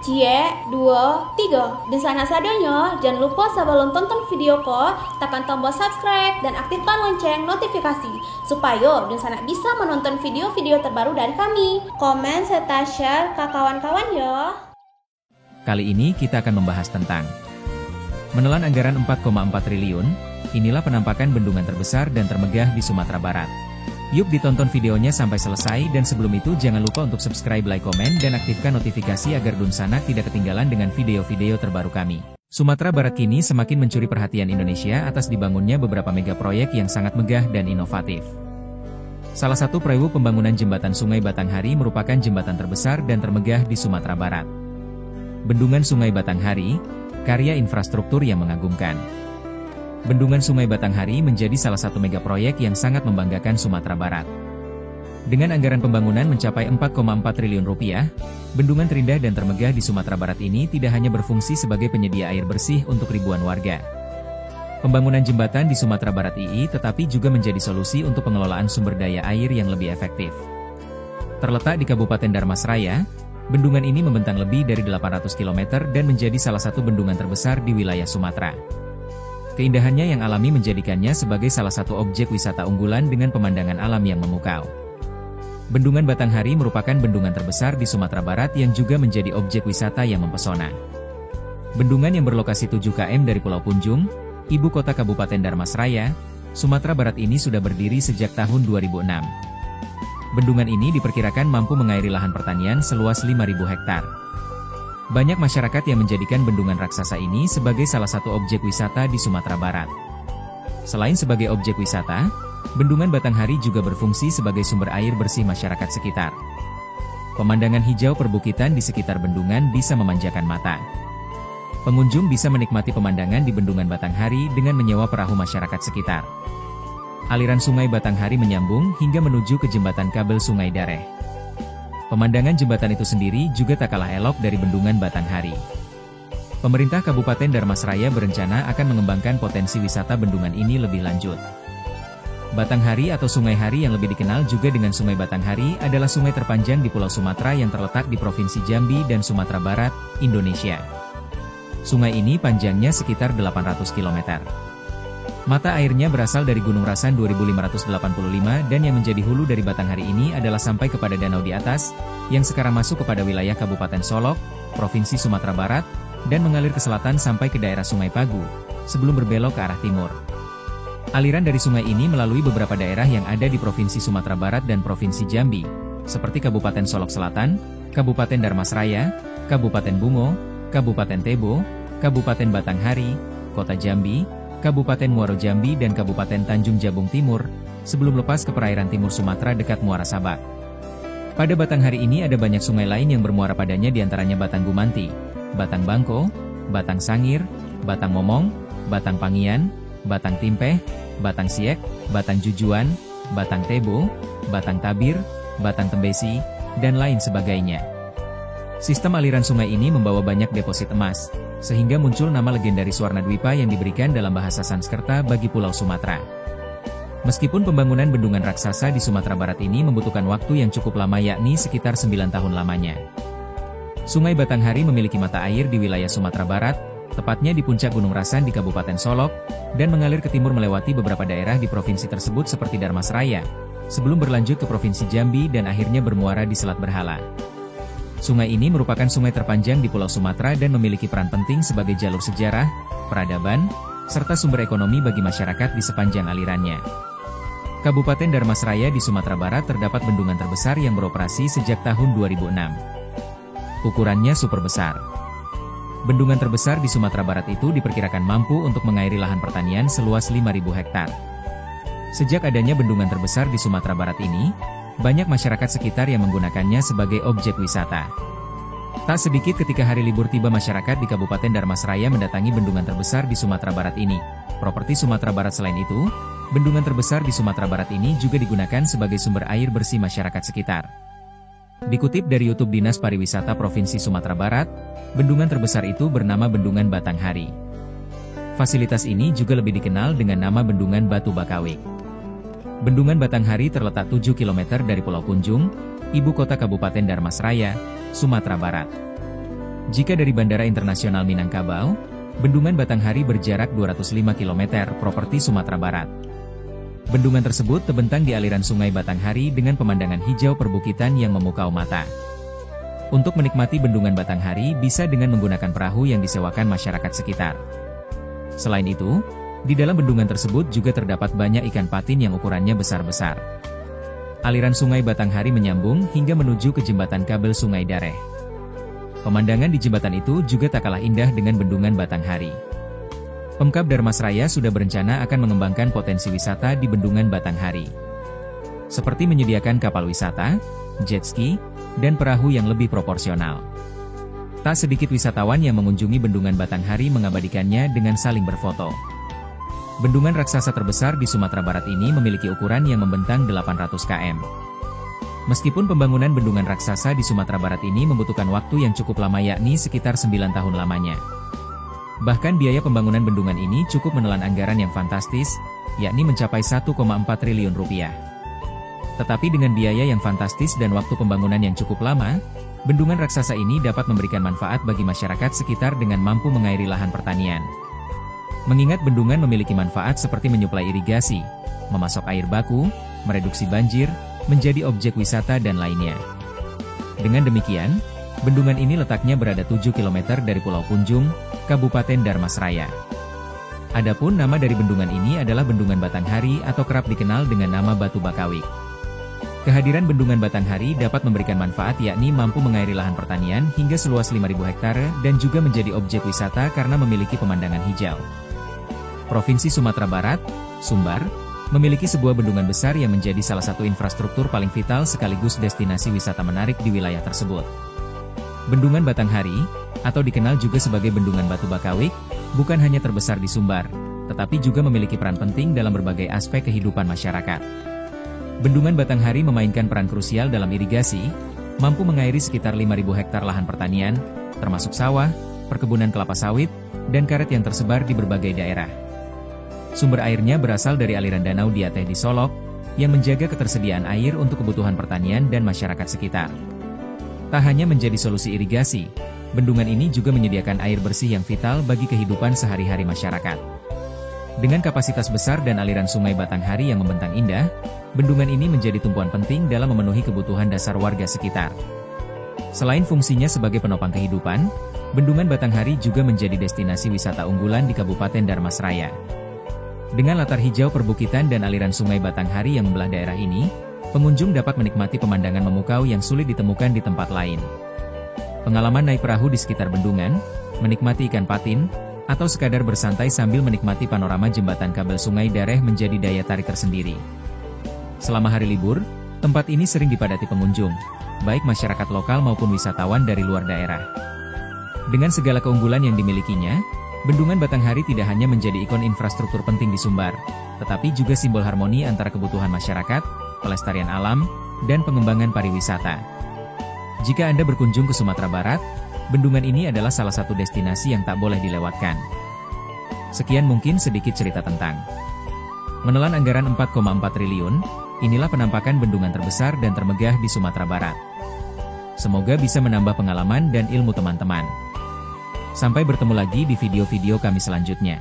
Cie, 2, 3. Dan sana sadanya, jangan lupa sebelum tonton video ko, tekan tombol subscribe dan aktifkan lonceng notifikasi supaya dan sana bisa menonton video-video terbaru dari kami. Komen serta share ke kawan-kawan ya. Kali ini kita akan membahas tentang menelan anggaran 4,4 triliun, inilah penampakan bendungan terbesar dan termegah di Sumatera Barat. Yuk ditonton videonya sampai selesai dan sebelum itu jangan lupa untuk subscribe, like, komen, dan aktifkan notifikasi agar Dunsana tidak ketinggalan dengan video-video terbaru kami. Sumatera Barat kini semakin mencuri perhatian Indonesia atas dibangunnya beberapa mega proyek yang sangat megah dan inovatif. Salah satu proyek pembangunan jembatan Sungai Batanghari merupakan jembatan terbesar dan termegah di Sumatera Barat. Bendungan Sungai Batanghari, karya infrastruktur yang mengagumkan. Bendungan Sungai Batanghari menjadi salah satu mega proyek yang sangat membanggakan Sumatera Barat. Dengan anggaran pembangunan mencapai 4,4 triliun rupiah, bendungan terindah dan termegah di Sumatera Barat ini tidak hanya berfungsi sebagai penyedia air bersih untuk ribuan warga. Pembangunan jembatan di Sumatera Barat ini tetapi juga menjadi solusi untuk pengelolaan sumber daya air yang lebih efektif. Terletak di Kabupaten Darmasraya, bendungan ini membentang lebih dari 800 km dan menjadi salah satu bendungan terbesar di wilayah Sumatera. Keindahannya yang alami menjadikannya sebagai salah satu objek wisata unggulan dengan pemandangan alam yang memukau. Bendungan Batanghari merupakan bendungan terbesar di Sumatera Barat yang juga menjadi objek wisata yang mempesona. Bendungan yang berlokasi 7 km dari Pulau Punjung, ibu kota Kabupaten Darmasraya, Sumatera Barat ini sudah berdiri sejak tahun 2006. Bendungan ini diperkirakan mampu mengairi lahan pertanian seluas 5.000 hektar. Banyak masyarakat yang menjadikan bendungan raksasa ini sebagai salah satu objek wisata di Sumatera Barat. Selain sebagai objek wisata, bendungan Batanghari juga berfungsi sebagai sumber air bersih masyarakat sekitar. Pemandangan hijau perbukitan di sekitar bendungan bisa memanjakan mata. Pengunjung bisa menikmati pemandangan di bendungan Batanghari dengan menyewa perahu masyarakat sekitar. Aliran Sungai Batanghari menyambung hingga menuju ke jembatan kabel Sungai Dareh. Pemandangan jembatan itu sendiri juga tak kalah elok dari bendungan Batanghari. Pemerintah Kabupaten Darmasraya berencana akan mengembangkan potensi wisata bendungan ini lebih lanjut. Batanghari atau Sungai Hari yang lebih dikenal juga dengan Sungai Batanghari adalah sungai terpanjang di Pulau Sumatera yang terletak di Provinsi Jambi dan Sumatera Barat, Indonesia. Sungai ini panjangnya sekitar 800 km. Mata airnya berasal dari Gunung Rasan 2585 dan yang menjadi hulu dari Batanghari ini adalah sampai kepada danau di atas, yang sekarang masuk kepada wilayah Kabupaten Solok, Provinsi Sumatera Barat, dan mengalir ke selatan sampai ke daerah Sungai Pagu, sebelum berbelok ke arah timur. Aliran dari sungai ini melalui beberapa daerah yang ada di Provinsi Sumatera Barat dan Provinsi Jambi, seperti Kabupaten Solok Selatan, Kabupaten Darmasraya, Kabupaten Bungo, Kabupaten Tebo, Kabupaten Batanghari, Kota Jambi, Kabupaten Muaro Jambi dan Kabupaten Tanjung Jabung Timur, sebelum lepas ke perairan timur Sumatera dekat Muara Sabak. Pada Batanghari ini ada banyak sungai lain yang bermuara padanya diantaranya Batang Gumanti, Batang Bangko, Batang Sangir, Batang Momong, Batang Pangian, Batang Timpeh, Batang Siek, Batang Jujuan, Batang Tebo, Batang Tabir, Batang Tembesi, dan lain sebagainya. Sistem aliran sungai ini membawa banyak deposit emas, sehingga muncul nama legendaris Warna Dwipa yang diberikan dalam bahasa Sanskerta bagi Pulau Sumatera. Meskipun pembangunan bendungan raksasa di Sumatera Barat ini membutuhkan waktu yang cukup lama yakni sekitar 9 tahun lamanya. Sungai Batanghari memiliki mata air di wilayah Sumatera Barat, tepatnya di puncak Gunung Rasan di Kabupaten Solok, dan mengalir ke timur melewati beberapa daerah di provinsi tersebut seperti Darmasraya, sebelum berlanjut ke Provinsi Jambi dan akhirnya bermuara di Selat Berhala. Sungai ini merupakan sungai terpanjang di Pulau Sumatera dan memiliki peran penting sebagai jalur sejarah, peradaban, serta sumber ekonomi bagi masyarakat di sepanjang alirannya. Kabupaten Darmasraya di Sumatera Barat terdapat bendungan terbesar yang beroperasi sejak tahun 2006. Ukurannya super besar. Bendungan terbesar di Sumatera Barat itu diperkirakan mampu untuk mengairi lahan pertanian seluas 5.000 hektar. Sejak adanya bendungan terbesar di Sumatera Barat ini, banyak masyarakat sekitar yang menggunakannya sebagai objek wisata. Tak sedikit ketika hari libur tiba masyarakat di Kabupaten Darmasraya mendatangi bendungan terbesar di Sumatera Barat ini. Properti Sumatera Barat selain itu, bendungan terbesar di Sumatera Barat ini juga digunakan sebagai sumber air bersih masyarakat sekitar. Dikutip dari YouTube Dinas Pariwisata Provinsi Sumatera Barat, bendungan terbesar itu bernama Bendungan Batanghari. Fasilitas ini juga lebih dikenal dengan nama Bendungan Batu Bakawik. Bendungan Batanghari terletak 7 km dari Pulau Punjung, ibu kota Kabupaten Darmasraya, Sumatera Barat. Jika dari Bandara Internasional Minangkabau, Bendungan Batanghari berjarak 205 km properti Sumatera Barat. Bendungan tersebut terbentang di aliran Sungai Batanghari dengan pemandangan hijau perbukitan yang memukau mata. Untuk menikmati Bendungan Batanghari bisa dengan menggunakan perahu yang disewakan masyarakat sekitar. Selain itu, di dalam bendungan tersebut juga terdapat banyak ikan patin yang ukurannya besar-besar. Aliran Sungai Batanghari menyambung hingga menuju ke jembatan kabel Sungai Dareh. Pemandangan di jembatan itu juga tak kalah indah dengan Bendungan Batanghari. Pemkab Darmasraya sudah berencana akan mengembangkan potensi wisata di Bendungan Batanghari. Seperti menyediakan kapal wisata, jet ski, dan perahu yang lebih proporsional. Tak sedikit wisatawan yang mengunjungi Bendungan Batanghari mengabadikannya dengan saling berfoto. Bendungan raksasa terbesar di Sumatera Barat ini memiliki ukuran yang membentang 800 km. Meskipun pembangunan bendungan raksasa di Sumatera Barat ini membutuhkan waktu yang cukup lama yakni sekitar 9 tahun lamanya. Bahkan biaya pembangunan bendungan ini cukup menelan anggaran yang fantastis, yakni mencapai 1,4 triliun rupiah. Tetapi dengan biaya yang fantastis dan waktu pembangunan yang cukup lama, bendungan raksasa ini dapat memberikan manfaat bagi masyarakat sekitar dengan mampu mengairi lahan pertanian. Mengingat bendungan memiliki manfaat seperti menyuplai irigasi, memasok air baku, mereduksi banjir, menjadi objek wisata dan lainnya. Dengan demikian, bendungan ini letaknya berada 7 km dari Pulau Punjung, Kabupaten Darmasraya. Adapun nama dari bendungan ini adalah Bendungan Batanghari atau kerap dikenal dengan nama Batu Bakawik. Kehadiran Bendungan Batanghari dapat memberikan manfaat yakni mampu mengairi lahan pertanian hingga seluas 5.000 hektare dan juga menjadi objek wisata karena memiliki pemandangan hijau. Provinsi Sumatera Barat, Sumbar, memiliki sebuah bendungan besar yang menjadi salah satu infrastruktur paling vital sekaligus destinasi wisata menarik di wilayah tersebut. Bendungan Batanghari, atau dikenal juga sebagai Bendungan Batu Bakawik, bukan hanya terbesar di Sumbar, tetapi juga memiliki peran penting dalam berbagai aspek kehidupan masyarakat. Bendungan Batanghari memainkan peran krusial dalam irigasi, mampu mengairi sekitar 5.000 hektar lahan pertanian, termasuk sawah, perkebunan kelapa sawit, dan karet yang tersebar di berbagai daerah. Sumber airnya berasal dari aliran Danau Diateh di Solok, yang menjaga ketersediaan air untuk kebutuhan pertanian dan masyarakat sekitar. Tak hanya menjadi solusi irigasi, bendungan ini juga menyediakan air bersih yang vital bagi kehidupan sehari-hari masyarakat. Dengan kapasitas besar dan aliran Sungai Batanghari yang membentang indah, bendungan ini menjadi tumpuan penting dalam memenuhi kebutuhan dasar warga sekitar. Selain fungsinya sebagai penopang kehidupan, Bendungan Batanghari juga menjadi destinasi wisata unggulan di Kabupaten Darmasraya. Dengan latar hijau perbukitan dan aliran Sungai Batanghari yang membelah daerah ini, pengunjung dapat menikmati pemandangan memukau yang sulit ditemukan di tempat lain. Pengalaman naik perahu di sekitar bendungan, menikmati ikan patin, atau sekadar bersantai sambil menikmati panorama jembatan kabel Sungai Dareh menjadi daya tarik tersendiri. Selama hari libur, tempat ini sering dipadati pengunjung, baik masyarakat lokal maupun wisatawan dari luar daerah. Dengan segala keunggulan yang dimilikinya, Bendungan Batanghari tidak hanya menjadi ikon infrastruktur penting di Sumbar, tetapi juga simbol harmoni antara kebutuhan masyarakat, pelestarian alam, dan pengembangan pariwisata. Jika Anda berkunjung ke Sumatera Barat, bendungan ini adalah salah satu destinasi yang tak boleh dilewatkan. Sekian mungkin sedikit cerita tentang menelan anggaran 4,4 triliun, inilah penampakan bendungan terbesar dan termegah di Sumatera Barat. Semoga bisa menambah pengalaman dan ilmu teman-teman. Sampai bertemu lagi di video-video kami selanjutnya.